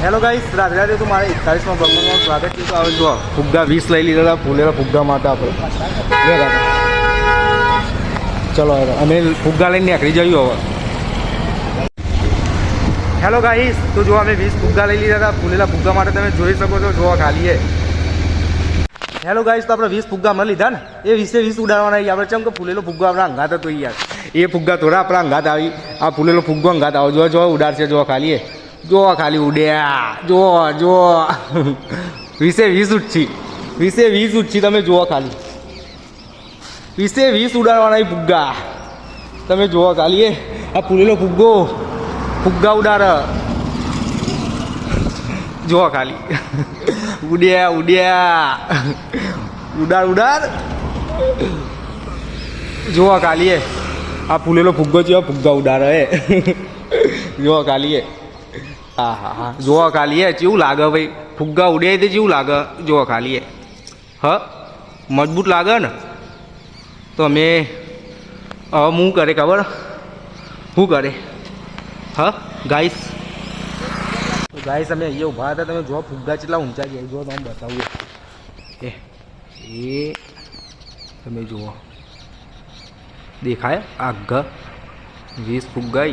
Hello guys, Radhe Radhe. તો મારે 41માં બ્લોગમાં સ્વાગત છે. તો આવે જો ફુગ્ગા 20 લઈ લીધા હતા, ફૂલેલા ફુગ્ગા માટે આપણે. ચલો અમે ફુગ્ગા લઈને નીકળી જઈએ હવે. હેલો ગાઈસ, તો જો અમે 20 ફુગ્ગા લઈ લીધા હતા, ફૂલેલા ફુગ્ગા માટે તમે જોઈ શકો છો. જોવા ખાલી હેલો ગાઈસ, તો આપણે 20 ફુગ્ગા અમે લીધા ને, એ 20 ઉડાડવાના આપણે. ચમ કે ફૂલેલો ફુગ્ગો આપણે અંગાત હતો યાર, એ ફુગ્ગા થોડા આપણા અંગાત આવી. આ ફૂલેલો ફુગ્ગો અંગાત આવો. જો ઉડાડશે, જો ખાલી જો ખાલી ઉડ્યા. જો 20 ઉઠી, 20 ઉઠી. તમે જુઓ ખાલી 20 ઉડાડવાના એ ફુગ્ગા. તમે જુઓ ખાલી આ ફૂલેલો ફુગ્ગો ફુગ્ગા ઉડાડ. જુઓ ખાલી ઉડ્યા ઉડાડ. જુઓ ખાલી આ ફૂલેલો ફુગ્ગો છે, ફુગ્ગા ઉડાડે. જુઓ ખાલી હા જુઓ ખાલી કેવું લાગે ભાઈ, ફુગ્ગા ઉડ્યા તે કેવું લાગે. જુઓ ખાલી મજબૂત લાગે ને. તો અમે હવે હું કરે ખબર શું કરે ગાઈસ. તો ગાઈસ અમે અહીંયા ઊભા હતા. તમે જો ફુગ્ગા કેટલા ઊંચા ગયા. જો તમે બતાવું એ તમે જુઓ દેખાય આગળ 20 ફુગ્ગા.